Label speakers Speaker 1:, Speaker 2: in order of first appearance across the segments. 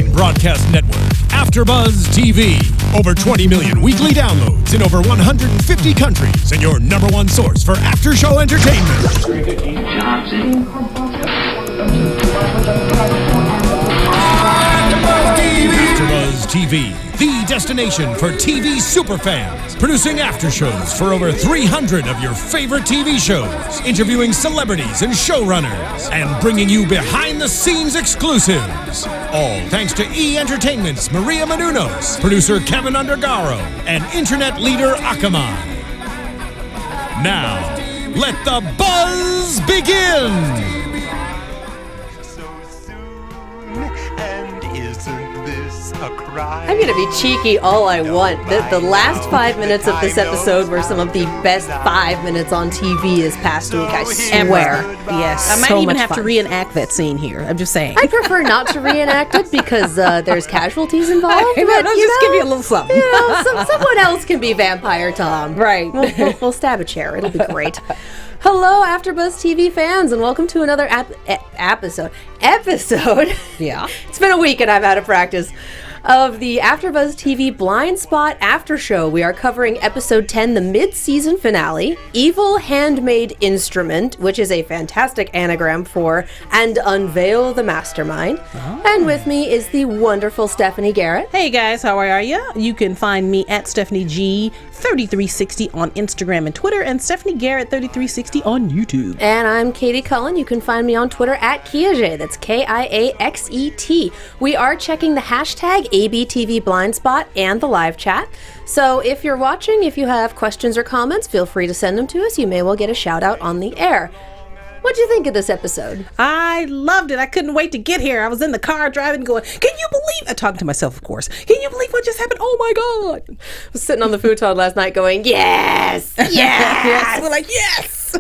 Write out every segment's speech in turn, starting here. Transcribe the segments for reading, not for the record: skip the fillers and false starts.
Speaker 1: online broadcast network, AFTERBUZZ TV. Over 20 million weekly downloads in over 150 countries, and your number one source for after-show entertainment.
Speaker 2: Very good, Keith.
Speaker 1: AFTERBUZZ TV, the destination for TV superfans. Producing aftershows for over 300 of your favorite TV shows. Interviewing celebrities and showrunners. And bringing you behind-the-scenes exclusives. All thanks to E! Entertainment's Maria Menounos, producer Kevin Undergaro, and internet leader Akamai. Now, let the buzz begin!
Speaker 3: I'm going to be cheeky all I want. The last 5 minutes of this episode were some of the best 5 minutes on TV this past week, I swear.
Speaker 4: Yes, I might even have to reenact that scene here. I'm just saying.
Speaker 3: I prefer not to reenact it because there's casualties involved.
Speaker 4: But, just give you a little something.
Speaker 3: Someone else can be Vampire Tom.
Speaker 4: Right.
Speaker 3: We'll stab a chair. It'll be great. Hello, AfterBuzz TV fans, and welcome to another episode.
Speaker 4: Yeah.
Speaker 3: It's been a week and I'm out of practice. Of the AfterBuzz TV Blindspot After Show. We are covering episode 10, the mid-season finale, Evil Handmade Instrument, which is a fantastic anagram for And Unveil the Mastermind. Oh. And with me is the wonderful Stephanie Garrett.
Speaker 4: Hey guys, how are you? You can find me at Stephanie G 3360 on Instagram and Twitter, and Stephanie Garrett 3360 on YouTube.
Speaker 3: And I'm Katie Cullen. You can find me on Twitter at Kiaxet. That's Kiaxet. We are checking the hashtag ABTV Blindspot and the live chat. So if you're watching, if you have questions or comments, feel free to send them to us. You may well get a shout out on the air. What'd you think of this episode?
Speaker 4: I loved it. I couldn't wait to get here. I was in the car driving going, can you believe, talking to myself, of course, can you believe what just happened? Oh my God.
Speaker 3: I was sitting on the futon last night going, yes, yes.
Speaker 4: Yes. We're like, yes.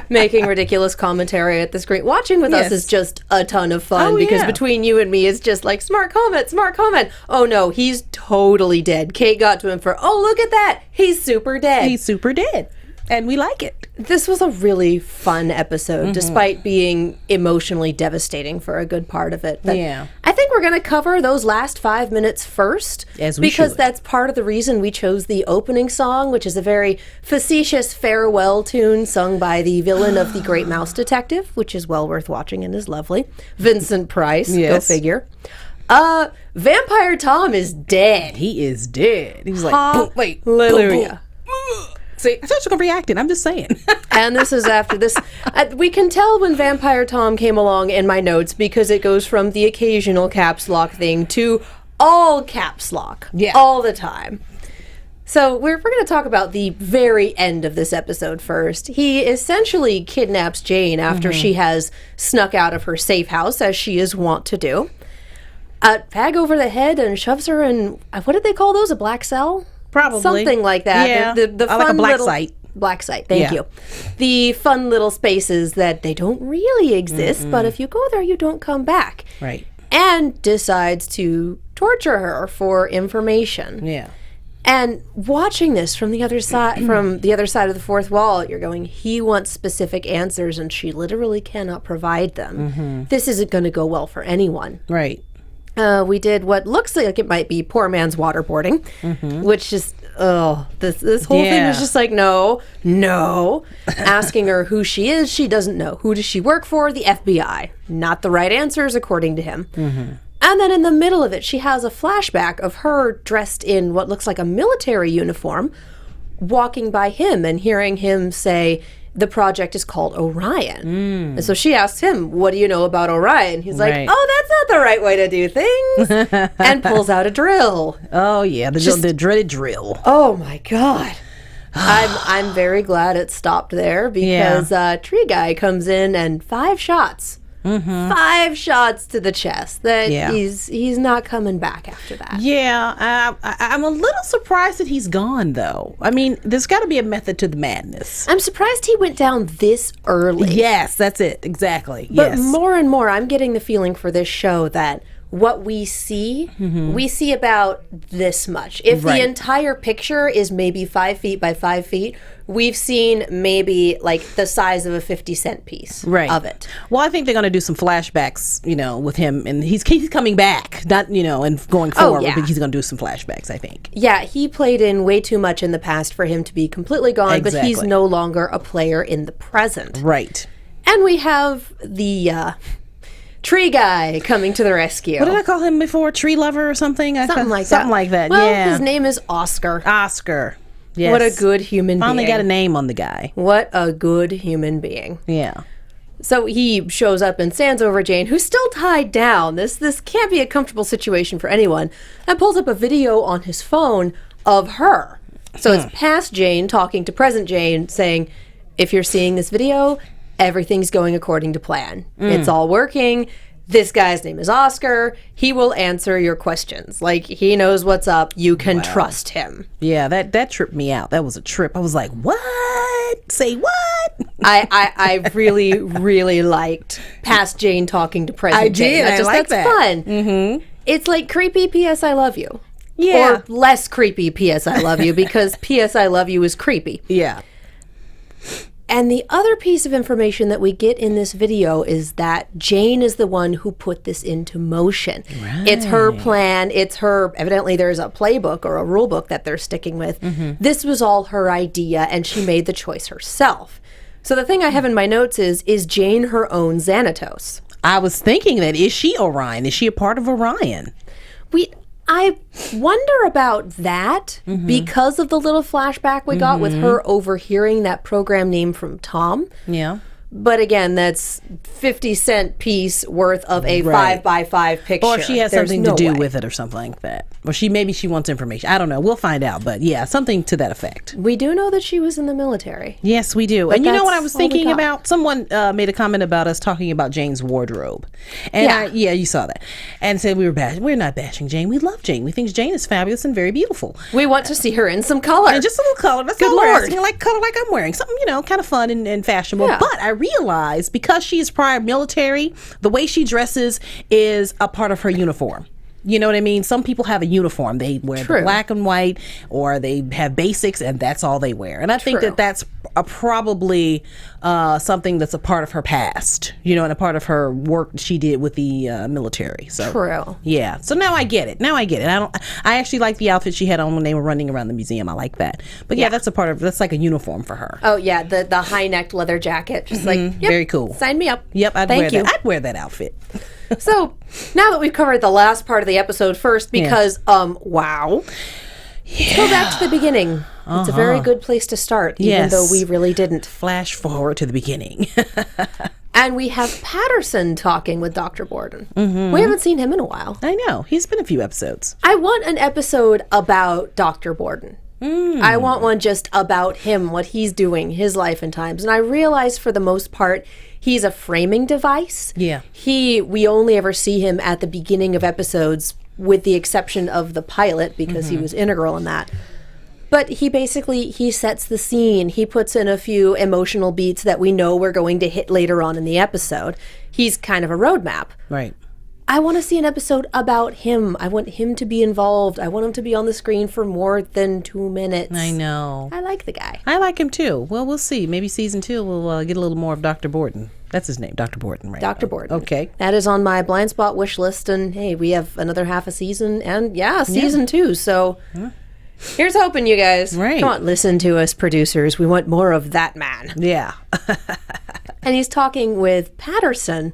Speaker 3: Making ridiculous commentary at the screen. Watching with us is just a ton of fun because between you and me, it's just like, smart comment, smart comment. Oh no, he's totally dead. Kate got to him for, oh, look at that. He's super dead.
Speaker 4: He's super dead. And we like it.
Speaker 3: This was a really fun episode, despite being emotionally devastating for a good part of it. But
Speaker 4: yeah.
Speaker 3: I think we're going to cover those last 5 minutes first. Because that's part of the reason we chose the opening song, which is a very facetious farewell tune sung by the villain of The Great Mouse Detective, which is well worth watching and is lovely. Vincent Price, go figure. Vampire Tom is dead.
Speaker 4: He is dead. He's like, boom, wait,
Speaker 3: hallelujah.
Speaker 4: Boom. See, I thought you were going to react. I'm just saying.
Speaker 3: And this is after this. We can tell when Vampire Tom came along in my notes because it goes from the occasional caps lock thing to all caps lock.
Speaker 4: Yeah.
Speaker 3: All the time. So we're going to talk about the very end of this episode first. He essentially kidnaps Jane after she has snuck out of her safe house, as she is wont to do. Bag over the head and shoves her in, what did they call those, a black cell?
Speaker 4: Probably.
Speaker 3: Something like that.
Speaker 4: Yeah.
Speaker 3: The fun
Speaker 4: like a black
Speaker 3: little,
Speaker 4: site.
Speaker 3: Black site, thank you. The fun little spaces that they don't really exist, but if you go there, you don't come back.
Speaker 4: Right.
Speaker 3: And decides to torture her for information.
Speaker 4: Yeah.
Speaker 3: And watching this from the other side, of the fourth wall, you're going, he wants specific answers, and she literally cannot provide them. This isn't going to go well for anyone.
Speaker 4: Right.
Speaker 3: We did what looks like it might be poor man's waterboarding, which is, this whole thing was just like, no. Asking her who she is, she doesn't know. Who does she work for? The FBI. Not the right answers, according to him. And then in the middle of it, she has a flashback of her dressed in what looks like a military uniform, walking by him and hearing him say, the project is called Orion. And so she asks him, what do you know about Orion? He's like, oh, that's not the right way to do things. And pulls out a drill.
Speaker 4: Oh, yeah, the dreaded drill.
Speaker 3: Oh, my God. I'm very glad it stopped there because Tree Guy comes in and 5 shots. 5 shots to the chest. That he's not coming back after that.
Speaker 4: Yeah, I'm a little surprised that he's gone, though. I mean, there's got to be a method to the madness.
Speaker 3: I'm surprised he went down this early.
Speaker 4: Yes, that's it. Exactly.
Speaker 3: But more and more, I'm getting the feeling for this show that what we see about this much. If the entire picture is maybe 5 feet by 5 feet, we've seen maybe like the size of a 50-cent piece of it.
Speaker 4: Well, I think they're going to do some flashbacks, with him, and he's coming back, not, and going forward, but he's going to do some flashbacks, I think.
Speaker 3: Yeah, he played in way too much in the past for him to be completely gone, but he's no longer a player in the present.
Speaker 4: Right.
Speaker 3: And we have the tree guy coming to the rescue.
Speaker 4: What did I call him before? Tree lover or something? Something like that.
Speaker 3: Well, his name is Oscar.
Speaker 4: Oscar. Yes.
Speaker 3: What a good human being.
Speaker 4: Finally got a name on the guy.
Speaker 3: What a good human being.
Speaker 4: Yeah.
Speaker 3: So he shows up and stands over Jane, who's still tied down. This can't be a comfortable situation for anyone. And pulls up a video on his phone of her. So it's past Jane talking to present Jane, saying, if you're seeing this video, everything's going according to plan. It's all working. This guy's name is Oscar. He will answer your questions. Like, he knows what's up. You can trust him.
Speaker 4: Yeah, that tripped me out. That was a trip. I was like, what? Say what?
Speaker 3: I really, really liked past Jane talking to present Jane.
Speaker 4: I like
Speaker 3: that's fun. Mm-hmm. It's like creepy P.S. I love you.
Speaker 4: Yeah.
Speaker 3: Or less creepy P.S. I love you, because P.S. I love you is creepy.
Speaker 4: Yeah.
Speaker 3: And the other piece of information that we get in this video is that Jane is the one who put this into motion. Right. It's her plan. It's her, evidently there's a playbook or a rule book that they're sticking with. Mm-hmm. This was all her idea, and she made the choice herself. So the thing I have in my notes is Jane her own Xanatos?
Speaker 4: I was thinking that, is she Orion? Is she a part of Orion?
Speaker 3: I wonder about that because of the little flashback we got with her overhearing that program name from Tom.
Speaker 4: Yeah.
Speaker 3: But again, that's 50-cent piece worth of a 5x5 picture.
Speaker 4: Or she has something to do with it or something like that. Or maybe she wants information. I don't know. We'll find out. But yeah, something to that effect.
Speaker 3: We do know that she was in the military.
Speaker 4: Yes, we do. But and you know what I was thinking about? Someone made a comment about us talking about Jane's wardrobe. And you saw that. And said we're not bashing Jane. We love Jane. We think Jane is fabulous and very beautiful.
Speaker 3: We want to see her in some color.
Speaker 4: And just a little color. That's all we're asking. Like color like I'm wearing. Something, kind of fun and fashionable. Yeah. But I realized because she's prior military, the way she dresses is a part of her uniform. You know what I mean? Some people have a uniform. They wear the black and white, or they have basics, and that's all they wear. And I think that that's probably something that's a part of her past, and a part of her work she did with the military. So
Speaker 3: true.
Speaker 4: Yeah. So now I get it. I actually like the outfit she had on when they were running around the museum. I like that. But yeah, that's like a uniform for her.
Speaker 3: Oh yeah, the high-necked leather jacket, just
Speaker 4: very cool.
Speaker 3: Sign me up.
Speaker 4: Yep, I'd wear that outfit.
Speaker 3: So now that we've covered the last part of the episode first, because wow. Let's go back to the beginning. It's a very good place to start, even though we really didn't.
Speaker 4: Flash forward to the beginning.
Speaker 3: And we have Patterson talking with Dr. Borden. Mm-hmm. We haven't seen him in a while.
Speaker 4: I know. He's been a few episodes.
Speaker 3: I want an episode about Dr. Borden. I want one just about him, what he's doing, his life and times. And I realize for the most part, he's a framing device. Yeah. We only ever see him at the beginning of episodes, with the exception of the pilot, because he was integral in that. But he sets the scene. He puts in a few emotional beats that we know we're going to hit later on in the episode. He's kind of a roadmap. Right. I want to see an episode about him. I want him to be involved. I want him to be on the screen for more than 2 minutes.
Speaker 4: I know.
Speaker 3: I like the guy.
Speaker 4: I like him too. Well, we'll see. Maybe season 2 we'll get a little more of Dr. Borden. That's his name, Dr. Borden, right?
Speaker 3: Dr. Borden.
Speaker 4: Okay.
Speaker 3: That is on my Blindspot wish list. And hey, we have another half a season. And season 2. So here's hoping, you guys.
Speaker 4: Right.
Speaker 3: Don't listen to us, producers. We want more of that man.
Speaker 4: Yeah.
Speaker 3: And he's talking with Patterson.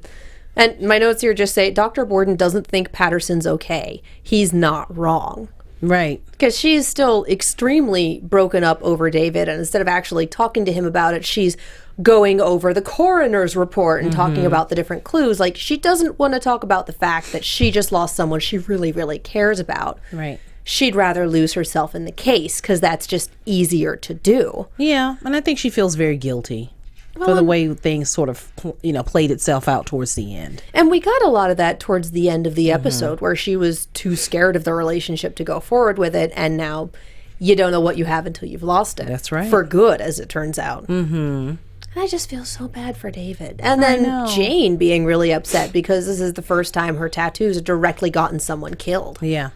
Speaker 3: And my notes here just say, Dr. Borden doesn't think Patterson's okay. He's not wrong.
Speaker 4: Right.
Speaker 3: Because she's still extremely broken up over David, and instead of actually talking to him about it, she's going over the coroner's report and talking about the different clues. Like, she doesn't want to talk about the fact that she just lost someone she really, really cares about. Right. She'd rather lose herself in the case, because that's just easier to do.
Speaker 4: Yeah, and I think she feels very guilty. For the way things sort of, played itself out towards the end.
Speaker 3: And we got a lot of that towards the end of the episode, where she was too scared of the relationship to go forward with it, and now you don't know what you have until you've lost it.
Speaker 4: That's right.
Speaker 3: For good, as it turns out. Mm-hmm. And I just feel so bad for David. And then Jane being really upset, because this is the first time her tattoos have directly gotten someone killed.
Speaker 4: Yeah,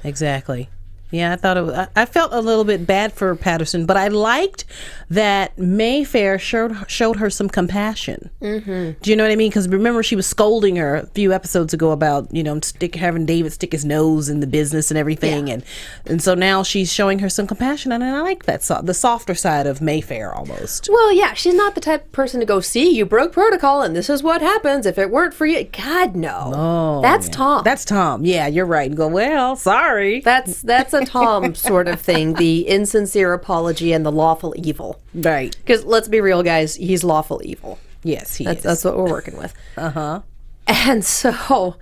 Speaker 4: exactly. Yeah, I thought it was, I felt a little bit bad for Patterson, but I liked that Mayfair showed her some compassion. Mm-hmm. Do you know what I mean? Because remember, she was scolding her a few episodes ago about, you know, having David stick his nose in the business and everything. Yeah. And so now she's showing her some compassion, and I like that, the softer side of Mayfair almost.
Speaker 3: Well, yeah, she's not the type of person to go, see, you broke protocol, and this is what happens if it weren't for you. God, no.
Speaker 4: Oh,
Speaker 3: that's Tom.
Speaker 4: That's Tom. Yeah, you're right. And go, well, sorry.
Speaker 3: That's a Tom sort of thing, the insincere apology and the lawful evil.
Speaker 4: Right.
Speaker 3: Because let's be real, guys, he's lawful evil.
Speaker 4: Yes, he is.
Speaker 3: That's what we're working with.
Speaker 4: Uh-huh.
Speaker 3: And so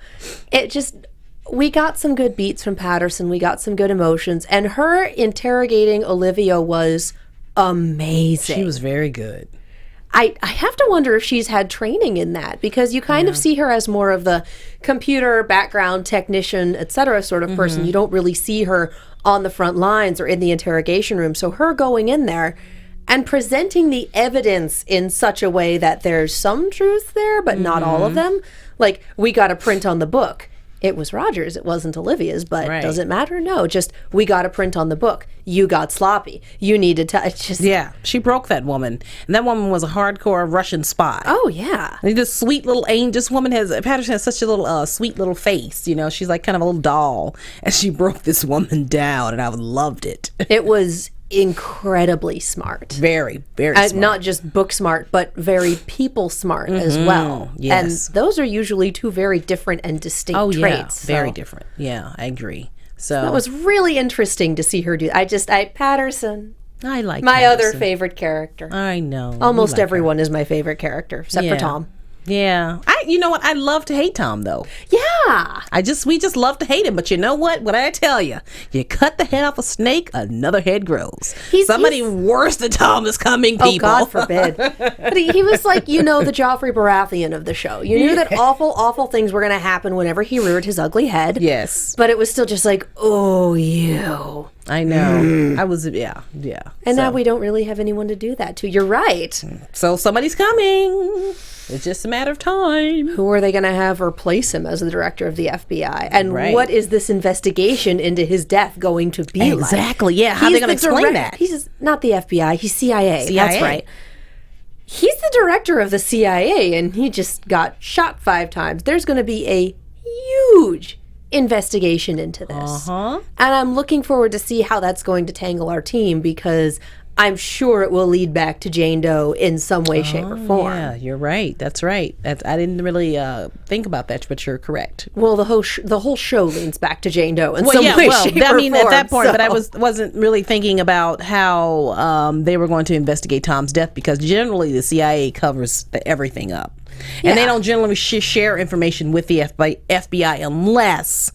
Speaker 3: we got some good beats from Patterson. We got some good emotions. And her interrogating Olivia was amazing.
Speaker 4: She was very good.
Speaker 3: I have to wonder if she's had training in that, because you kind of see her as more of the computer background technician, etc. sort of person. You don't really see her on the front lines or in the interrogation room. So her going in there and presenting the evidence in such a way that there's some truth there, but not all of them. Like, we got a print on the book. It was Roger's, it wasn't Olivia's, but does it matter? No, just, we got a print on the book. You got sloppy. You need to tell. It's just...
Speaker 4: Yeah, she broke that woman. And that woman was a hardcore Russian spy.
Speaker 3: Oh, yeah.
Speaker 4: And this sweet little angel, this woman Patterson has such a little sweet little face, you know, she's like kind of a little doll. And she broke this woman down, and I loved it.
Speaker 3: It was incredibly smart.
Speaker 4: Very, very smart.
Speaker 3: Not just book smart, but very people smart as well.
Speaker 4: Yes.
Speaker 3: And those are usually two very different and distinct traits.
Speaker 4: Yeah, very different. Yeah, I agree. So
Speaker 3: that was really interesting to see her do. Patterson.
Speaker 4: I like
Speaker 3: my
Speaker 4: Patterson.
Speaker 3: Other favorite character.
Speaker 4: I know.
Speaker 3: Almost everyone is my favorite character, except for Tom.
Speaker 4: Yeah. You know what? I love to hate Tom, though.
Speaker 3: Yeah.
Speaker 4: We just love to hate him. But you know what? What I tell you, you cut the head off a snake, another head grows. Somebody worse than Tom is coming, people.
Speaker 3: Oh, God forbid. But he was like, the Joffrey Baratheon of the show. You knew that awful, awful things were going to happen whenever he reared his ugly head.
Speaker 4: Yes.
Speaker 3: But it was still just like, oh, you.
Speaker 4: I know. I was, yeah.
Speaker 3: And now we don't really have anyone to do that to. You're right.
Speaker 4: So somebody's coming. It's just a matter of time.
Speaker 3: Who are they going to have replace him as the director of the FBI? And what is this investigation into his death going to be like?
Speaker 4: Exactly, yeah. How are they going to explain that?
Speaker 3: He's not the FBI, he's CIA. That's right. He's the director of the CIA, and he just got shot 5 times. There's going to be a huge investigation into this. And I'm looking forward to see how that's going to tangle our team, because I'm sure it will lead back to Jane Doe in some way, shape, or form.
Speaker 4: Yeah, you're right. That's right. I didn't really think about that, but you're correct.
Speaker 3: Well, the whole show leans back to Jane Doe in some way, shape, or form.
Speaker 4: At that point, but I wasn't really thinking about how they were going to investigate Tom's death, because generally the CIA covers everything up. And they don't generally share information with the FBI unless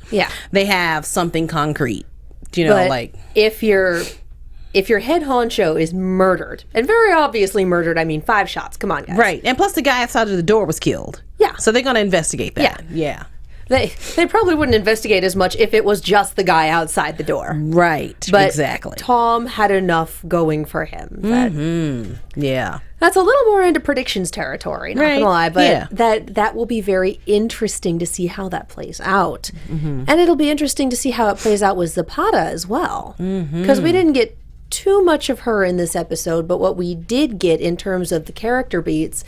Speaker 4: they have something concrete.
Speaker 3: But if your head honcho is murdered, and very obviously murdered, I mean 5 shots, come on, guys.
Speaker 4: Right, and plus the guy outside of the door was killed.
Speaker 3: Yeah.
Speaker 4: So they're going to investigate that.
Speaker 3: Yeah. They probably wouldn't investigate as much if it was just the guy outside the door.
Speaker 4: Right,
Speaker 3: but
Speaker 4: exactly.
Speaker 3: Tom had enough going for him.
Speaker 4: Yeah.
Speaker 3: That's a little more into predictions territory, not gonna lie, but that will be very interesting to see how that plays out. And it'll be interesting to see how it plays out with Zapata as well. Because we didn't get too much of her in this episode, but what we did get in terms of the character beats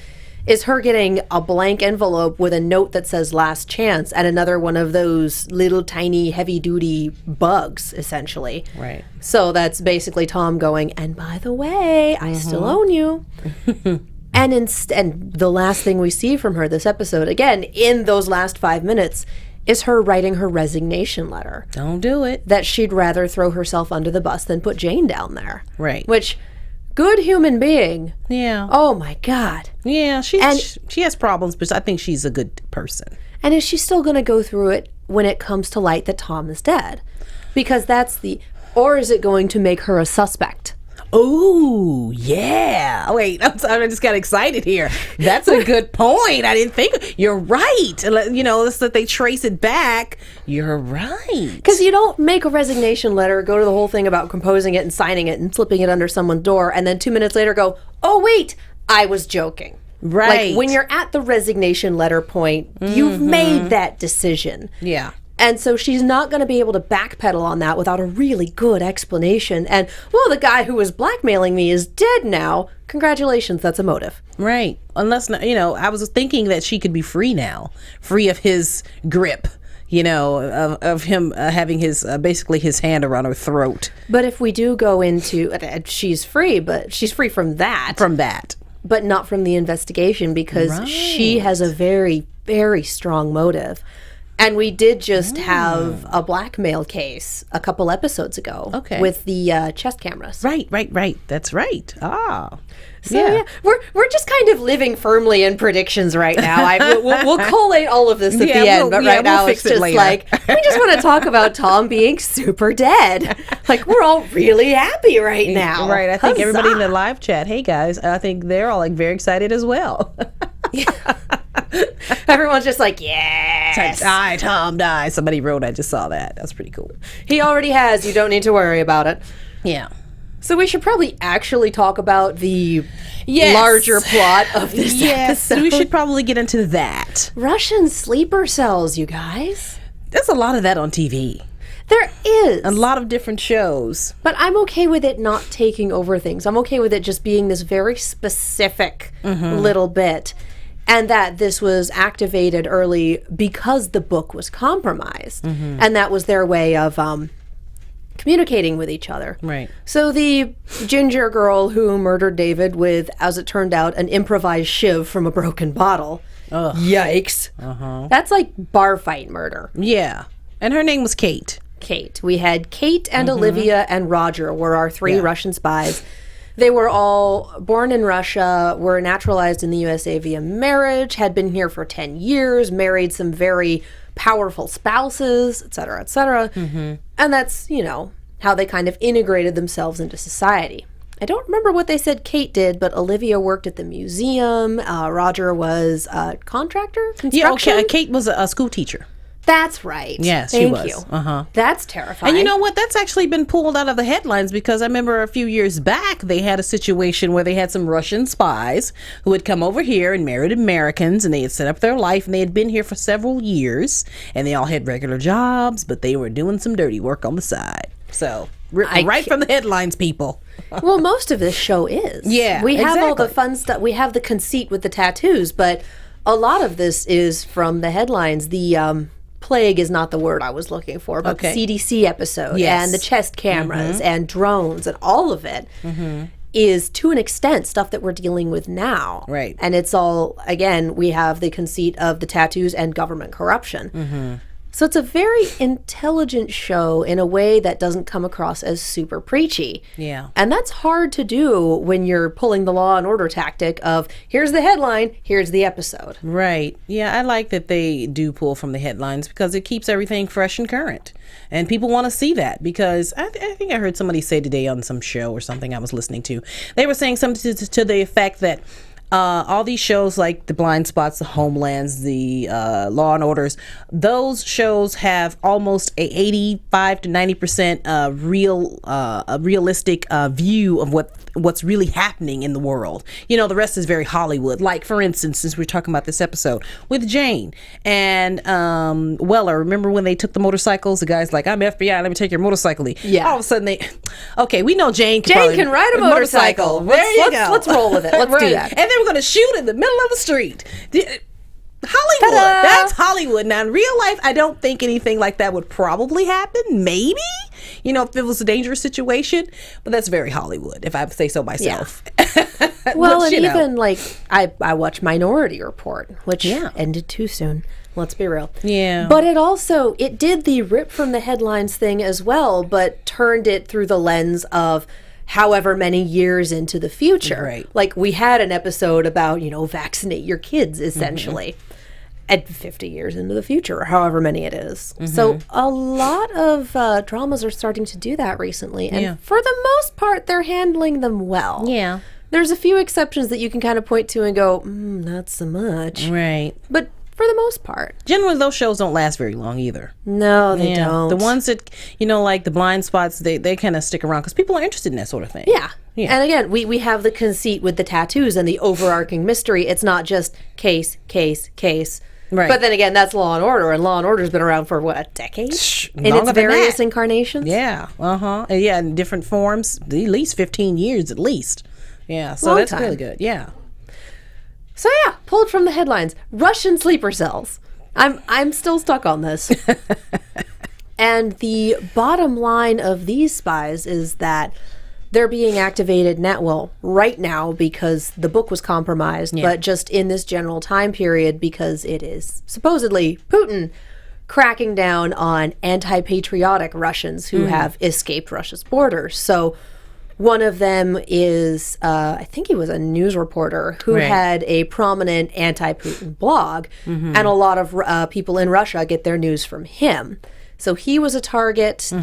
Speaker 3: is her getting a blank envelope with a note that says last chance, and another one of those little tiny heavy duty bugs, essentially.
Speaker 4: Right.
Speaker 3: So that's basically Tom going, and by the way, I still own you. And the last thing we see from her this episode, again, in those last 5 minutes, is her writing her resignation letter.
Speaker 4: Don't do it.
Speaker 3: That she'd rather throw herself under the bus than put Jane down there.
Speaker 4: Right.
Speaker 3: Which, good human being.
Speaker 4: Yeah.
Speaker 3: Oh my God.
Speaker 4: Yeah, she has problems, but I think she's a good person.
Speaker 3: And is she still going to go through it when it comes to light that Tom is dead? Because or is it going to make her a suspect?
Speaker 4: Oh, yeah. Wait, I just got excited here. That's a good point. I didn't think. You're right. It's that they trace it back. You're right.
Speaker 3: Because you don't make a resignation letter, go to the whole thing about composing it and signing it and slipping it under someone's door, and then 2 minutes later go, oh, wait, I was joking.
Speaker 4: Right.
Speaker 3: Like, when you're at the resignation letter point, you've made that decision.
Speaker 4: Yeah.
Speaker 3: And so she's not going to be able to backpedal on that without a really good explanation. And, well, the guy who was blackmailing me is dead now. Congratulations, that's a motive.
Speaker 4: Right. Unless, I was thinking that she could be free now, free of his grip, of him having his, basically his hand around her throat.
Speaker 3: But if we do go into, she's free, but she's free from that. But not from the investigation, because she has a very, very strong motive. And we did just have a blackmail case a couple episodes ago with the chest cameras.
Speaker 4: Right. That's right.
Speaker 3: So yeah, we're just kind of living firmly in predictions right now. We'll collate all of this at the end, but right now it's just like, we just want to talk about Tom being super dead. Like, we're all really happy right now.
Speaker 4: Right, I think everybody in the live chat, hey guys, I think they're all like very excited as well.
Speaker 3: Everyone's just like, yes.
Speaker 4: Die, Tom, die. Somebody wrote, I just saw that. That's pretty cool.
Speaker 3: He already has. You don't need to worry about it.
Speaker 4: Yeah.
Speaker 3: So we should probably actually talk about the larger plot of this episode.
Speaker 4: We should probably get into that.
Speaker 3: Russian sleeper cells, you guys.
Speaker 4: There's a lot of that on TV.
Speaker 3: There is.
Speaker 4: A lot of different shows.
Speaker 3: But I'm okay with it not taking over things. I'm okay with it just being this very specific little bit. And that this was activated early because the book was compromised. And that was their way of communicating with each other.
Speaker 4: Right.
Speaker 3: So the ginger girl who murdered David with, as it turned out, an improvised shiv from a broken bottle.
Speaker 4: Ugh.
Speaker 3: Yikes. That's like bar fight murder.
Speaker 4: Yeah. And her name was Kate.
Speaker 3: Kate. We had Kate and Olivia and Roger were our three Russian spies. They were all born in Russia, were naturalized in the USA via marriage, had been here for 10 years, married some very powerful spouses, et cetera, et cetera. And that's, how they kind of integrated themselves into society. I don't remember what they said Kate did, but Olivia worked at the museum. Roger was a contractor, construction.
Speaker 4: Yeah, Kate was a school teacher.
Speaker 3: That's right.
Speaker 4: Yes,
Speaker 3: Thank
Speaker 4: she was.
Speaker 3: you. That's terrifying.
Speaker 4: And you know what? That's actually been pulled out of the headlines, because I remember a few years back they had a situation where they had some Russian spies who had come over here and married Americans, and they had set up their life, and they had been here for several years, and they all had regular jobs, but they were doing some dirty work on the side. So, right from the headlines, people.
Speaker 3: Well, most of this show is.
Speaker 4: Yeah,
Speaker 3: we have all the fun stuff. We have the conceit with the tattoos, but a lot of this is from the headlines. The plague is not the word I was looking for, but the CDC episode and the chest cameras and drones and all of it is, to an extent, stuff that we're dealing with now.
Speaker 4: Right.
Speaker 3: And it's all, again, we have the conceit of the tattoos and government corruption. So it's a very intelligent show in a way that doesn't come across as super preachy.
Speaker 4: Yeah.
Speaker 3: And that's hard to do when you're pulling the Law and Order tactic of, here's the headline, here's the episode.
Speaker 4: Right. Yeah, I like that they do pull from the headlines, because it keeps everything fresh and current. And people want to see that, because I think I heard somebody say today on some show or something I was listening to, they were saying something to the effect that all these shows like the Blindspots, the Homelands, the Law and Orders, those shows have almost a 85 to 90% realistic view of what's really happening in the world. The rest is very Hollywood. Like, for instance, since we're talking about this episode with Jane and Weller, remember when they took the motorcycles? The guy's like, I'm FBI, let me take your motorcycle.
Speaker 3: Yeah.
Speaker 4: All of a sudden we know Jane
Speaker 3: can ride a motorcycle.
Speaker 4: There you go.
Speaker 3: Let's roll with it. Let's do that.
Speaker 4: And then we're going to shoot in the middle of the street. Hollywood.
Speaker 3: Ta-da!
Speaker 4: That's Hollywood. Now, in real life, I don't think anything like that would probably happen. Maybe, if it was a dangerous situation. But that's very Hollywood, if I say so myself.
Speaker 3: Yeah. Well, and even like I watched Minority Report, which ended too soon. Let's be real.
Speaker 4: Yeah.
Speaker 3: But it did the rip from the headlines thing as well, but turned it through the lens of however many years into the future.
Speaker 4: Right.
Speaker 3: Like, we had an episode about, vaccinate your kids, essentially, at 50 years into the future, or however many it is. So a lot of dramas are starting to do that recently. And for the most part, they're handling them well.
Speaker 4: Yeah.
Speaker 3: There's a few exceptions that you can kind of point to and go, not so much.
Speaker 4: Right.
Speaker 3: But for the most part.
Speaker 4: Generally, those shows don't last very long either.
Speaker 3: No, they don't.
Speaker 4: The ones that, like the Blindspots, they kind of stick around because people are interested in that sort of thing.
Speaker 3: Yeah. And again, we have the conceit with the tattoos and the overarching mystery. It's not just case, case, case.
Speaker 4: Right.
Speaker 3: But then again, that's Law and Order, and Law and Order's been around for what, a decade? In its various incarnations?
Speaker 4: Yeah. And yeah, in different forms, at least 15 years at least. Yeah. So
Speaker 3: Long
Speaker 4: that's
Speaker 3: time.
Speaker 4: really good. Yeah.
Speaker 3: So yeah, pulled from the headlines, Russian sleeper cells. I'm still stuck on this. And the bottom line of these spies is that they're being activated right now because the book was compromised, but just in this general time period because it is supposedly Putin cracking down on anti-patriotic Russians who have escaped Russia's borders. So one of them is, I think he was a news reporter who had a prominent anti-Putin blog, and a lot of people in Russia get their news from him. So he was a target.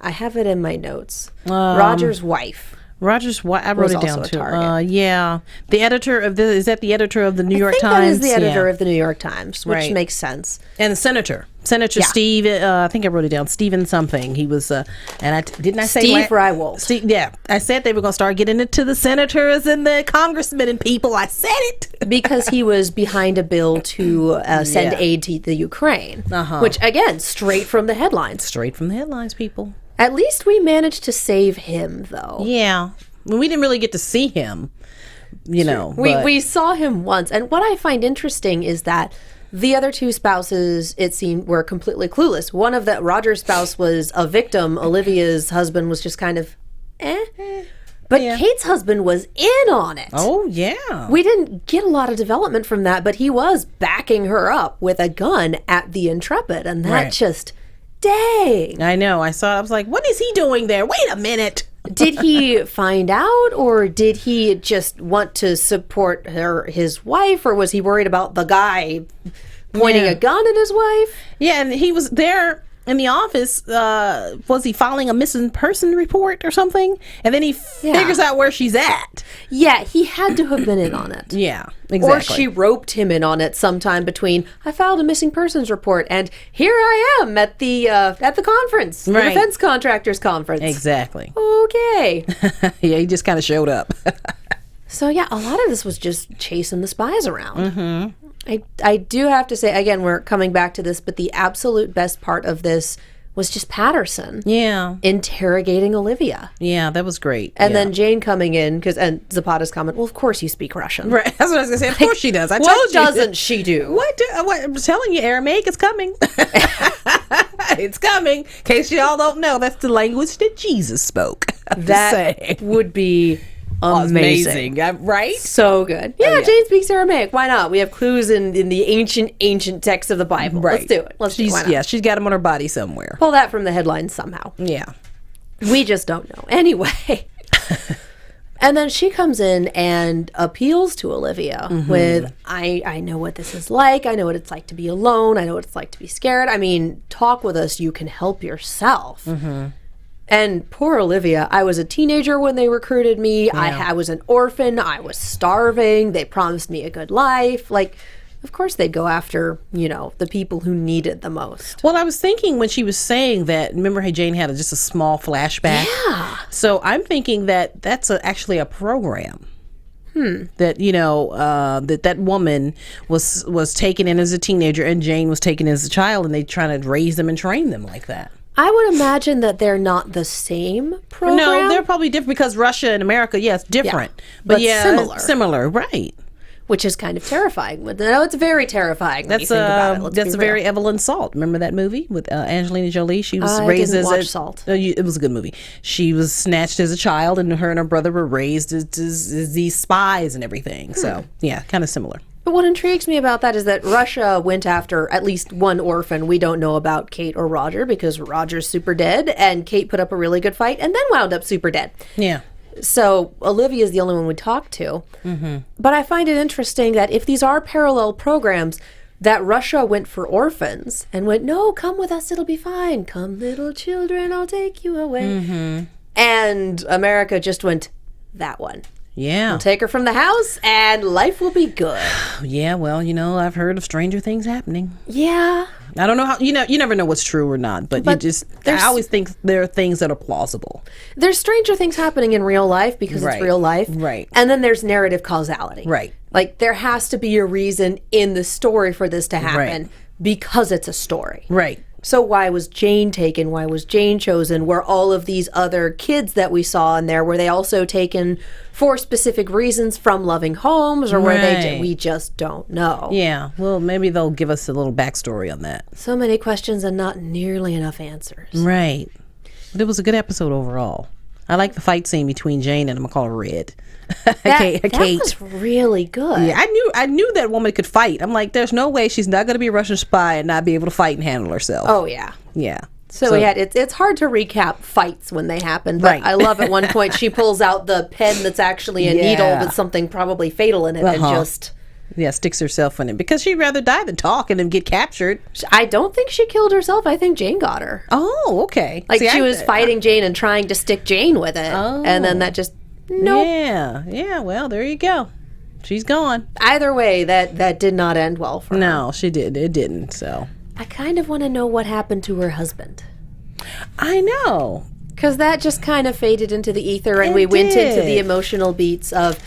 Speaker 3: I have it in my notes. Roger's wife.
Speaker 4: I wrote it down too. Yeah. The editor of is that the editor of the New York Times?
Speaker 3: That is the editor of the New York Times, which makes sense.
Speaker 4: And the Senator Steve, I think I wrote it down, Stephen something. He was, and didn't I say
Speaker 3: Steve Reiwold?
Speaker 4: Yeah, I said they were going to start getting into the senators and the congressmen and people. I said it
Speaker 3: because he was behind a bill to send aid to the Ukraine, which again, straight from the headlines.
Speaker 4: Straight from the headlines, people.
Speaker 3: At least we managed to save him, though.
Speaker 4: Yeah, we didn't really get to see him,
Speaker 3: We saw him once, and what I find interesting is that the other two spouses, it seemed, were completely clueless. One of Roger's spouse was a victim. Olivia's husband was just kind of, But Kate's husband was in on it.
Speaker 4: Oh, yeah.
Speaker 3: We didn't get a lot of development from that, but he was backing her up with a gun at the Intrepid, and that just... Dang.
Speaker 4: I know. I saw it. I was like, what is he doing there? Wait a minute.
Speaker 3: Did he find out, or did he just want to support his wife, or was he worried about the guy pointing a gun at his wife?
Speaker 4: Yeah, and he was there in the office. Was he filing a missing person report or something? And then he figures out where she's at.
Speaker 3: Yeah, he had to have been in on it.
Speaker 4: Yeah, exactly.
Speaker 3: Or she roped him in on it sometime between, I filed a missing persons report, and here I am at the conference, the defense contractors conference.
Speaker 4: Exactly.
Speaker 3: Okay.
Speaker 4: Yeah, he just kind of showed up.
Speaker 3: So yeah, a lot of this was just chasing the spies around. I do have to say, again, we're coming back to this, but the absolute best part of this was just Patterson.
Speaker 4: Yeah.
Speaker 3: Interrogating Olivia.
Speaker 4: Yeah, that was great.
Speaker 3: And then Jane coming in, and Zapata's comment, well, of course you speak Russian.
Speaker 4: Right. That's what I was going to say. Of course she does. I told you.
Speaker 3: What doesn't she do?
Speaker 4: What? I'm telling you, Aramaic is coming. It's coming. In case you all don't know, that's the language that Jesus spoke.
Speaker 3: That would be... amazing.
Speaker 4: Right?
Speaker 3: So good. Yeah, Jane speaks Aramaic. Why not? We have clues in the ancient text of the Bible.
Speaker 4: Right.
Speaker 3: Let's do it. Why not?
Speaker 4: Yeah, she's got them on her body somewhere.
Speaker 3: Pull that from the headlines somehow.
Speaker 4: Yeah.
Speaker 3: We just don't know. Anyway. And then she comes in and appeals to Olivia with, I know what this is like. I know what it's like to be alone. I know what it's like to be scared. I mean, talk with us. You can help yourself. And poor Olivia, I was a teenager when they recruited me. I was an orphan. I was starving. They promised me a good life. Like, of course they'd go after, the people who need it the most.
Speaker 4: Well, I was thinking when she was saying that, remember how Jane had just a small flashback?
Speaker 3: Yeah.
Speaker 4: So I'm thinking that that's actually a program. That, that woman was taken in as a teenager and Jane was taken as a child, and they trying to raise them and train them like that.
Speaker 3: I would imagine that they're not the same program.
Speaker 4: No, they're probably different because Russia and America, yes, different.
Speaker 3: Yeah,
Speaker 4: but
Speaker 3: similar.
Speaker 4: Similar, right.
Speaker 3: Which is kind of terrifying. No, it's very terrifying when you think about it.
Speaker 4: That's very Evelyn Salt. Remember that movie with Angelina Jolie? She was raised
Speaker 3: didn't
Speaker 4: as
Speaker 3: watch Salt.
Speaker 4: It was a good movie. She was snatched as a child, and her and her brother were raised as these spies and everything. So, yeah, kind of similar.
Speaker 3: But what intrigues me about that is that Russia went after at least one orphan. We don't know about Kate or Roger because Roger's super dead, and Kate put up a really good fight and then wound up super dead.
Speaker 4: Yeah.
Speaker 3: So Olivia's the only one we talked to. But I find it interesting that if these are parallel programs, that Russia went for orphans and went, no, come with us, it'll be fine. Come, little children, I'll take you away. And America just went, that one.
Speaker 4: Yeah.
Speaker 3: We'll take her from the house and life will be good.
Speaker 4: Yeah, well, I've heard of stranger things happening.
Speaker 3: Yeah.
Speaker 4: I don't know how, you never know what's true or not, but I always think there are things that are plausible.
Speaker 3: There's stranger things happening in real life because it's real life.
Speaker 4: Right.
Speaker 3: And then there's narrative causality.
Speaker 4: Right.
Speaker 3: Like, there has to be a reason in the story for this to happen because it's a story.
Speaker 4: Right.
Speaker 3: So why was Jane taken? Why was Jane chosen? Were all of these other kids that we saw in there, were they also taken for specific reasons from loving homes, or were they? We just don't know.
Speaker 4: Yeah. Well, maybe they'll give us a little backstory on that.
Speaker 3: So many questions and not nearly enough answers.
Speaker 4: Right. But it was a good episode overall. I like the fight scene between Jane and I'm gonna call her Red.
Speaker 3: That
Speaker 4: Kate.
Speaker 3: was really good.
Speaker 4: Yeah, I knew that woman could fight. I'm like, there's no way she's not going to be a Russian spy and not be able to fight and handle herself.
Speaker 3: Oh yeah.
Speaker 4: Yeah.
Speaker 3: So we had it's hard to recap fights when they happen, but I love at one point she pulls out the pen that's actually a needle with something probably fatal in it and just
Speaker 4: sticks herself in it because she'd rather die than talk and then get captured.
Speaker 3: I don't think she killed herself. I think Jane got her.
Speaker 4: Oh, okay.
Speaker 3: Like she was fighting Jane and trying to stick Jane with it, and then that just nope.
Speaker 4: Yeah. Well, there you go. She's gone.
Speaker 3: Either way, that did not end well for her.
Speaker 4: No, she did. It didn't. So
Speaker 3: I kind of want to know what happened to her husband.
Speaker 4: I know.
Speaker 3: Because that just kind of faded into the ether, and we went into the emotional beats of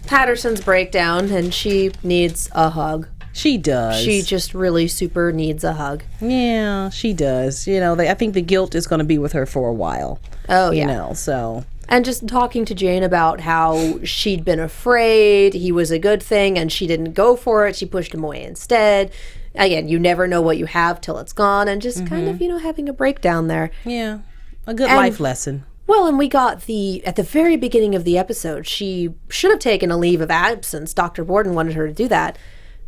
Speaker 3: Patterson's breakdown, and she needs a hug.
Speaker 4: She does.
Speaker 3: She just really super needs a hug.
Speaker 4: Yeah, she does. I think the guilt is going to be with her for a while.
Speaker 3: Oh, yeah.
Speaker 4: So...
Speaker 3: And just talking to Jane about how she'd been afraid, he was a good thing, and she didn't go for it. She pushed him away instead. Again, you never know what you have till it's gone, and just kind of, having a breakdown there.
Speaker 4: Yeah, a good life lesson.
Speaker 3: Well, and we got at the very beginning of the episode, she should have taken a leave of absence. Dr. Borden wanted her to do that.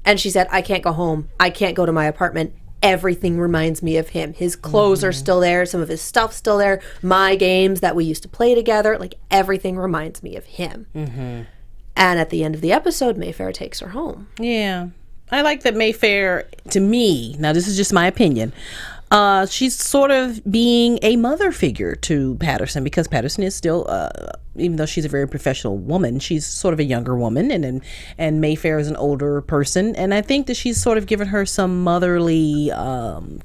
Speaker 3: And she said, I can't go home. I can't go to my apartment. Everything reminds me of him. His clothes are still there. Some of his stuff's still there. My games that we used to play together. Like, everything reminds me of him. Mm-hmm. And at the end of the episode, Mayfair takes her home.
Speaker 4: Yeah. I like that Mayfair, to me, now this is just my opinion, she's sort of being a mother figure to Patterson, because Patterson is still, even though she's a very professional woman, she's sort of a younger woman, and Mayfair is an older person, and I think that she's sort of given her some motherly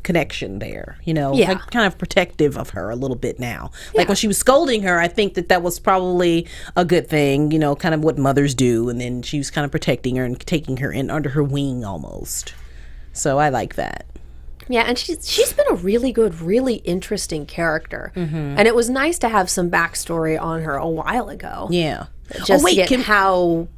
Speaker 4: connection there, like kind of protective of her a little bit now. Like when she was scolding her, I think that was probably a good thing, kind of what mothers do, and then she was kind of protecting her and taking her in under her wing almost. So I like that.
Speaker 3: Yeah, and she's been a really good, really interesting character. Mm-hmm. And it was nice to have some backstory on her a while ago.
Speaker 4: Yeah.
Speaker 3: Just to get how,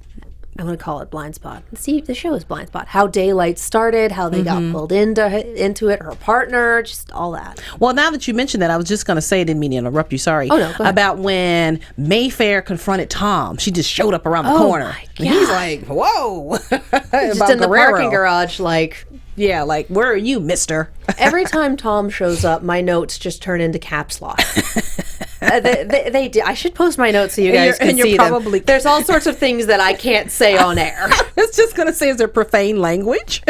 Speaker 3: I'm going to call it Blindspot. See, the show is Blindspot. How Daylight started, how they got pulled into it, her partner, just all that.
Speaker 4: Well, now that you mentioned that, I was just going to say, I didn't mean to interrupt you, sorry.
Speaker 3: Oh, no, go ahead.
Speaker 4: About when Mayfair confronted Tom. She just showed up around the corner.
Speaker 3: My God.
Speaker 4: And he's like, whoa.
Speaker 3: Just in the parking garage, like...
Speaker 4: Yeah, like, where are you, mister?
Speaker 3: Every time Tom shows up, my notes just turn into caps lock. They do. I should post my notes so you guys can see them. There's all sorts of things that I can't say on air.
Speaker 4: I was just going to say, is there profane language?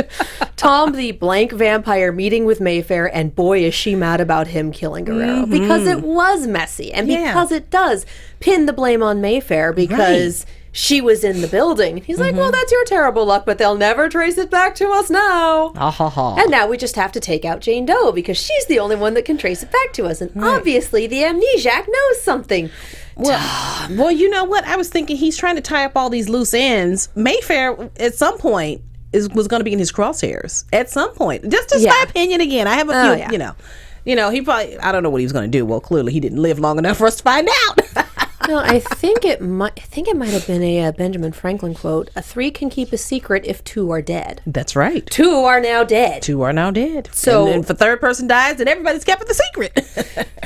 Speaker 3: Tom, the blank vampire, meeting with Mayfair, and boy, is she mad about him killing Guerrero. Mm-hmm. Because it was messy, and because it does pin the blame on Mayfair, because... Right. She was in the building. He's like, well, that's your terrible luck, but they'll never trace it back to us now. And now we just have to take out Jane Doe because she's the only one that can trace it back to us. And obviously the amnesiac knows something.
Speaker 4: Well, you know what? I was thinking he's trying to tie up all these loose ends. Mayfair, at some point, was going to be in his crosshairs. At some point. Just my opinion again. I have a few, he probably, I don't know what he was going to do. Well, clearly he didn't live long enough for us to find out.
Speaker 3: No, I think it might have been a Benjamin Franklin quote. A 3 can keep a secret if 2 are dead.
Speaker 4: That's right.
Speaker 3: 2 are now dead.
Speaker 4: 2 are now dead.
Speaker 3: So,
Speaker 4: and if the third person dies, then everybody's kept the secret.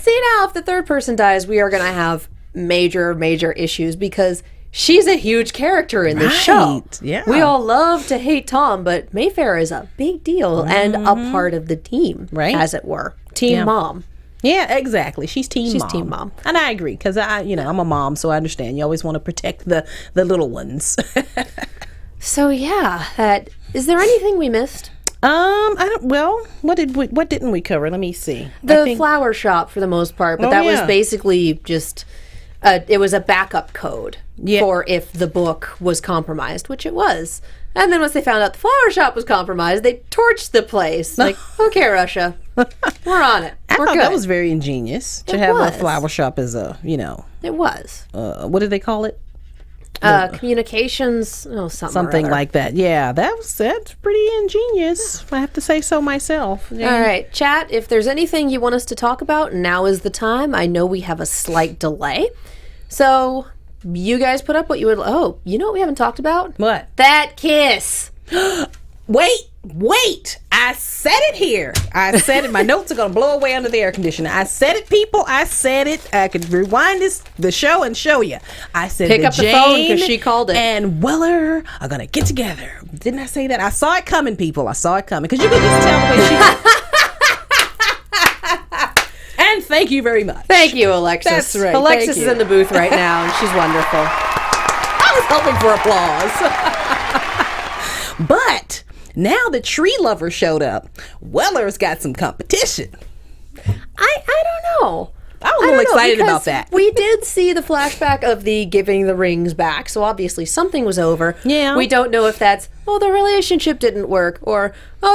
Speaker 3: See, now, if the third person dies, we are going to have major, major issues because she's a huge character in the show.
Speaker 4: Yeah.
Speaker 3: We all love to hate Tom, but Mayfair is a big deal and a part of the team, as it were. Team mom.
Speaker 4: Yeah, exactly. She's team
Speaker 3: mom.
Speaker 4: And I agree, because I'm a mom, so I understand. You always want to protect the little ones.
Speaker 3: So yeah, is there anything we missed?
Speaker 4: What didn't we cover? Let me see.
Speaker 3: The flower shop for the most part, but that was basically just it was a backup code for if the book was compromised, which it was. And then once they found out the flower shop was compromised, they torched the place. Like, okay, Russia, we're on it.
Speaker 4: I
Speaker 3: We're
Speaker 4: thought
Speaker 3: good.
Speaker 4: that was very ingenious to have a flower shop as a,
Speaker 3: It was.
Speaker 4: what did they call it?
Speaker 3: Communications, something
Speaker 4: like that. Yeah, that's pretty ingenious, if I have to say so myself. Yeah.
Speaker 3: All right, chat, if there's anything you want us to talk about, now is the time. I know we have a slight delay. So you guys put up what you would... Oh, you know what we haven't talked about?
Speaker 4: What?
Speaker 3: That kiss.
Speaker 4: Wait. I said it here. I said it. My notes are going to blow away under the air conditioner. I said it, people. I said it. I could rewind the show and show you. I said
Speaker 3: Pick up the phone because she called it.
Speaker 4: And Weller are going to get together. Didn't I say that? I saw it coming, people. I saw it coming. Because you could just tell the way she... And thank you very much.
Speaker 3: Thank you, Alexis.
Speaker 4: That's right.
Speaker 3: Alexis is in the booth right now, and she's wonderful.
Speaker 4: I was hoping for applause. But now the tree lover showed up, Weller's got some competition.
Speaker 3: I don't know.
Speaker 4: I was a little excited about that.
Speaker 3: We did see the flashback of the giving the rings back, so obviously something was over.
Speaker 4: Yeah.
Speaker 3: We don't know if that's, the relationship didn't work, or,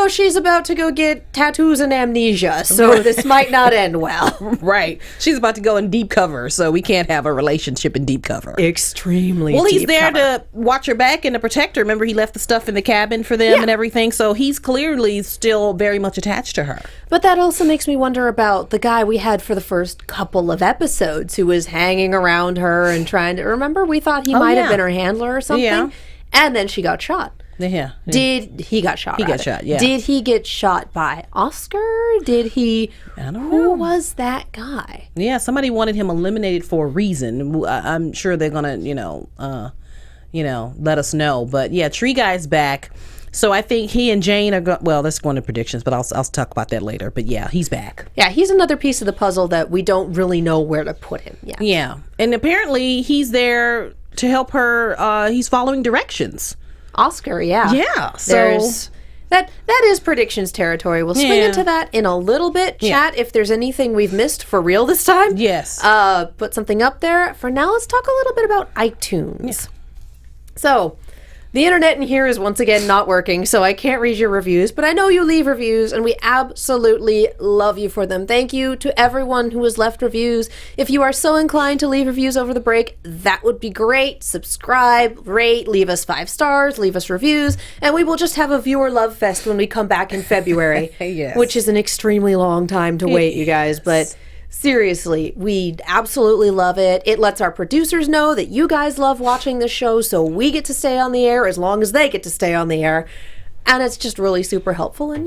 Speaker 3: she's about to go get tattoos and amnesia, so this might not end well.
Speaker 4: Right. She's about to go in deep cover, so we can't have a relationship in deep cover.
Speaker 3: Extremely
Speaker 4: Well, he's
Speaker 3: deep
Speaker 4: there
Speaker 3: cover.
Speaker 4: to watch her back and to protect her. Remember, he left the stuff in the cabin for them and everything, so he's clearly still very much attached to her.
Speaker 3: But that also makes me wonder about the guy we had for the first couple of episodes who was hanging around her and trying to... Remember, we thought he might have been her handler or something?
Speaker 4: Yeah.
Speaker 3: And then she got shot.
Speaker 4: Yeah.
Speaker 3: He got shot?
Speaker 4: He got shot, yeah.
Speaker 3: Did he get shot by Oscar? Did he...
Speaker 4: I don't know.
Speaker 3: Who was that guy?
Speaker 4: Yeah, somebody wanted him eliminated for a reason. I'm sure they're gonna, let us know. But yeah, Tree Guy's back. So I think he and Jane are that's going to predictions, but I'll talk about that later. But yeah, he's back.
Speaker 3: Yeah, he's another piece of the puzzle that we don't really know where to put him yet.
Speaker 4: Yeah, and apparently he's there to help her. He's following directions.
Speaker 3: Oscar, yeah.
Speaker 4: Yeah, so
Speaker 3: there's that is predictions territory. We'll swing into that in a little bit. Chat, if there's anything we've missed for real this time.
Speaker 4: Yes.
Speaker 3: Put something up there. For now, let's talk a little bit about iTunes. Yeah. So, the internet in here is once again not working, so I can't read your reviews, but I know you leave reviews, and we absolutely love you for them. Thank you to everyone who has left reviews. If you are so inclined to leave reviews over the break, that would be great. Subscribe, rate, leave us 5 stars, leave us reviews, and we will just have a viewer love fest when we come back in February, which is an extremely long time to wait, you guys, but... Seriously, we absolutely love it. It lets our producers know that you guys love watching the show, so we get to stay on the air as long as they get to stay on the air. And it's just really super helpful. And,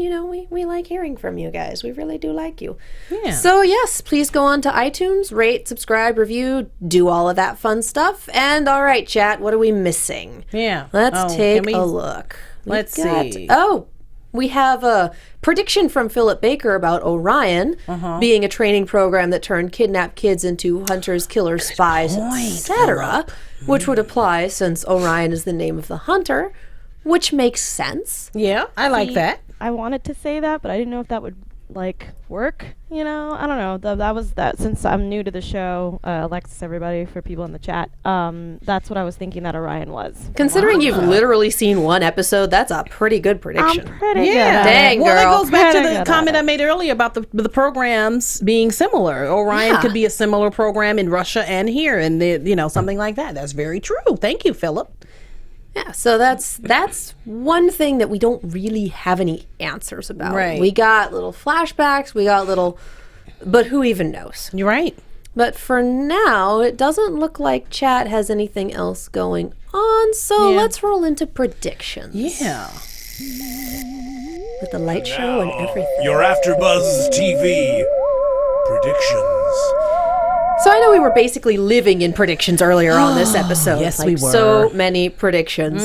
Speaker 3: we like hearing from you guys. We really do like you. Yeah. So, yes, please go on to iTunes, rate, subscribe, review, do all of that fun stuff. And, all right, chat, what are we missing?
Speaker 4: Yeah.
Speaker 3: Let's take a look.
Speaker 4: Let's see.
Speaker 3: We have a prediction from Philip Baker about Orion being a training program that turned kidnapped kids into hunters, killers, spies, etc., which would apply since Orion is the name of the hunter, which makes sense.
Speaker 4: Yeah, I like that.
Speaker 2: I wanted to say that, but I didn't know if that would work. I don't know. That was that. Since I'm new to the show, Alexis, everybody, for people in the chat, that's what I was thinking that Orion was.
Speaker 3: Considering you've literally seen one episode, that's a pretty good prediction.
Speaker 2: I'm pretty good.
Speaker 3: Dang, girl.
Speaker 4: Well, that goes back to the comment I made earlier about the programs being similar. Orion could be a similar program in Russia and here, and something like that. That's very true. Thank you, Philip.
Speaker 3: Yeah, so that's one thing that we don't really have any answers about.
Speaker 4: Right.
Speaker 3: We got little flashbacks, but who even knows?
Speaker 4: You're right.
Speaker 3: But for now, it doesn't look like chat has anything else going on, so let's roll into predictions.
Speaker 4: Yeah.
Speaker 3: With the light show and everything.
Speaker 1: Your AFTERBUZZ TV predictions.
Speaker 3: So I know we were basically living in predictions earlier on this episode.
Speaker 4: Yes, we were.
Speaker 3: So many predictions.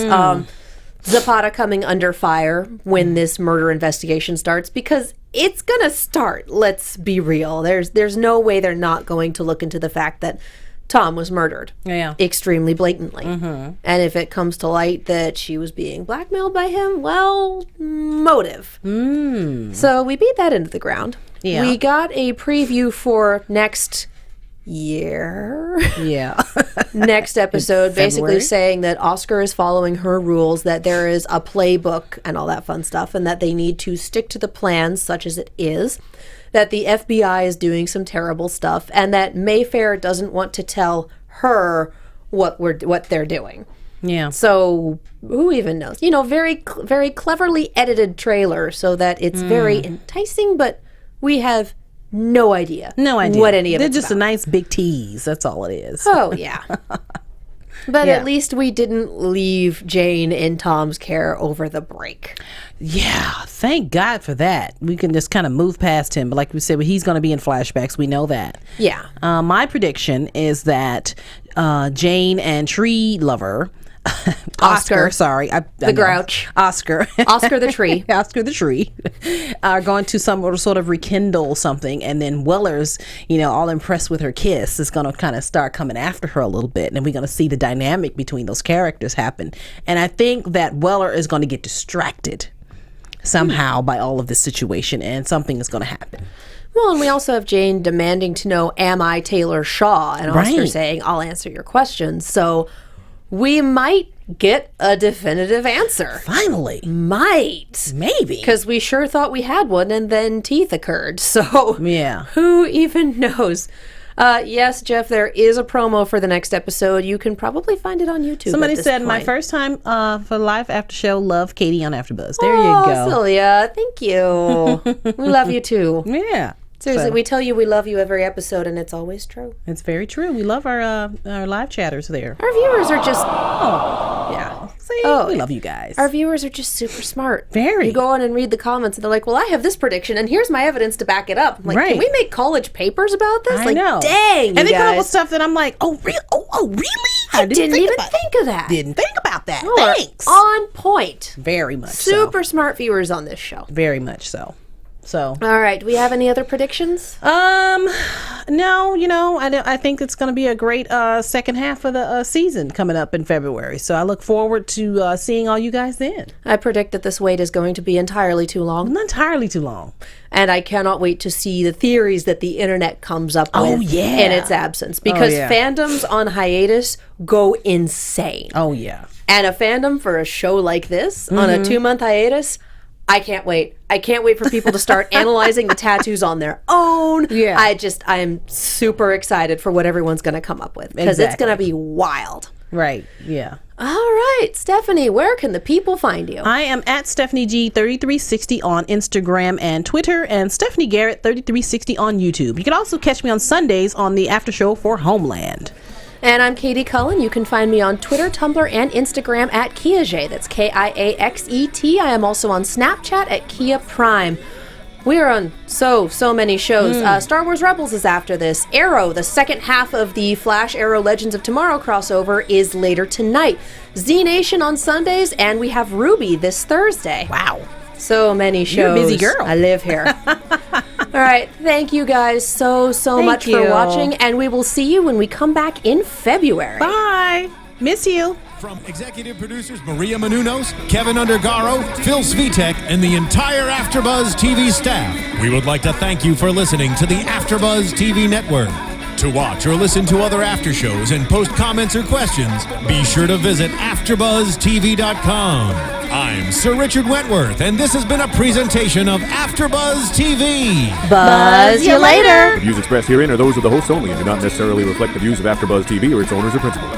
Speaker 3: Zapata coming under fire when this murder investigation starts, because it's gonna start. Let's be real. There's no way they're not going to look into the fact that Tom was murdered.
Speaker 4: Yeah.
Speaker 3: Extremely blatantly. And if it comes to light that she was being blackmailed by him, well, motive. So we beat that into the ground.
Speaker 4: Yeah.
Speaker 3: We got a preview for next year.
Speaker 4: Yeah.
Speaker 3: Next episode, basically
Speaker 4: February.
Speaker 3: saying that Oscar is following her rules, that there is a playbook and all that fun stuff, and that they need to stick to the plan such as it is, that the FBI is doing some terrible stuff, and that Mayfair doesn't want to tell her what they're doing.
Speaker 4: Yeah.
Speaker 3: So who even knows? You know, very cleverly edited trailer so that it's very enticing, but we have no idea what any of
Speaker 4: They're
Speaker 3: it's
Speaker 4: just
Speaker 3: about.
Speaker 4: a nice big tease. That's all it is.
Speaker 3: Oh, yeah. But
Speaker 4: Yeah.
Speaker 3: at least we didn't leave Jane in Tom's care over the break.
Speaker 4: Yeah, thank God for that. We can just kind of move past him. But like we said, he's going to be in flashbacks. We know that.
Speaker 3: Yeah.
Speaker 4: My prediction is that Jane and Tree Lover,
Speaker 3: Oscar.
Speaker 4: sorry, I
Speaker 3: The
Speaker 4: know.
Speaker 3: Grouch.
Speaker 4: Oscar
Speaker 3: Oscar the Tree.
Speaker 4: Oscar the Tree are going to some sort of rekindle something, and then Weller's, all impressed with her kiss, is going to kind of start coming after her a little bit, and we're going to see the dynamic between those characters happen. And I think that Weller is going to get distracted somehow by all of this situation, and something is going to happen.
Speaker 3: Well, and we also have Jane demanding to know, am I Taylor Shaw? And Oscar
Speaker 4: Right.
Speaker 3: saying, I'll answer your questions. So we might get a definitive answer.
Speaker 4: Finally,
Speaker 3: Might.
Speaker 4: maybe.
Speaker 3: Because we sure thought we had one, and then teeth occurred. So
Speaker 4: Yeah.
Speaker 3: who even knows? Yes, Jeff, there is a promo for the next episode. You can probably find it on YouTube.
Speaker 4: Somebody
Speaker 3: at this
Speaker 4: said my
Speaker 3: point.
Speaker 4: first time for live after show. Love Katie on AfterBuzz. There you
Speaker 3: Oh,
Speaker 4: go.
Speaker 3: Celia, thank you. We love you too.
Speaker 4: Yeah.
Speaker 3: Seriously,
Speaker 4: So,
Speaker 3: we tell you we love you every episode, and it's always true.
Speaker 4: it's very true. We love our live chatters there.
Speaker 3: Our viewers are just
Speaker 4: Yeah. See,
Speaker 3: Oh,
Speaker 4: we
Speaker 3: yeah.
Speaker 4: love you guys.
Speaker 3: our viewers are just super smart.
Speaker 4: Very.
Speaker 3: You go on and read the comments, and they're like, "Well, I have this prediction, and here's my evidence to back it up." I'm like,
Speaker 4: Right.
Speaker 3: can we make college papers about this?
Speaker 4: I
Speaker 3: like,
Speaker 4: know.
Speaker 3: dang,
Speaker 4: and
Speaker 3: you
Speaker 4: they come up
Speaker 3: guys.
Speaker 4: with stuff that I'm like, oh, really? Oh, really?
Speaker 3: I didn't even
Speaker 4: about
Speaker 3: think of that.
Speaker 4: Didn't think about that.
Speaker 3: Y'all are
Speaker 4: Thanks.
Speaker 3: on point.
Speaker 4: Very much
Speaker 3: Super smart viewers on this show.
Speaker 4: so. Very much so. So,
Speaker 3: All right, do we have any other predictions?
Speaker 4: no, I think it's going to be a great second half of the season coming up in February. So I look forward to seeing all you guys then.
Speaker 3: I predict that this wait is going to be entirely too long,
Speaker 4: Not entirely too long.
Speaker 3: and I cannot wait to see the theories that the internet comes up
Speaker 4: Oh,
Speaker 3: with
Speaker 4: yeah.
Speaker 3: in its absence, because
Speaker 4: yeah.
Speaker 3: fandoms on hiatus go insane.
Speaker 4: Oh, yeah.
Speaker 3: And a fandom for a show like this on
Speaker 4: Mm-hmm.
Speaker 3: a 2-month hiatus, I can't wait. I can't wait for people to start analyzing the tattoos on their own.
Speaker 4: Yeah.
Speaker 3: I am super excited for what everyone's going to come up with, because it's
Speaker 4: Exactly.
Speaker 3: going to be wild.
Speaker 4: Right. Yeah.
Speaker 3: All right, Stephanie, where can the people find you?
Speaker 4: I am at Stephanie G 3360 on Instagram and Twitter, and Stephanie Garrett 3360 on YouTube. You can also catch me on Sundays on the after show for Homeland.
Speaker 3: And I'm Katie Cullen. You can find me on Twitter, Tumblr, and Instagram at Kiaxet. That's Kiaxet. I am also on Snapchat at Kia Prime. We are on so many shows. Star Wars Rebels is after this. Arrow, the second half of the Flash Arrow Legends of Tomorrow crossover, is later tonight. Z Nation on Sundays, and we have Ruby this Thursday.
Speaker 4: Wow.
Speaker 3: So many shows.
Speaker 4: You're a busy girl.
Speaker 3: I live here. All right. Thank you guys so much for
Speaker 4: you.
Speaker 3: watching, and we will see you when we come back in February.
Speaker 4: Bye. Miss you.
Speaker 1: From executive producers Maria Menounos, Kevin Undergaro, Phil Svitek, and the entire AfterBuzz TV staff, we would like to thank you for listening to the AfterBuzz TV network. To watch or listen to other after shows and post comments or questions, be sure to visit AfterBuzzTV.com. I'm Sir Richard Wentworth, and this has been a presentation of AfterBuzz TV.
Speaker 3: Buzz you later.
Speaker 5: The views expressed herein are those of the hosts only and do not necessarily reflect the views of AfterBuzz TV or its owners or principals.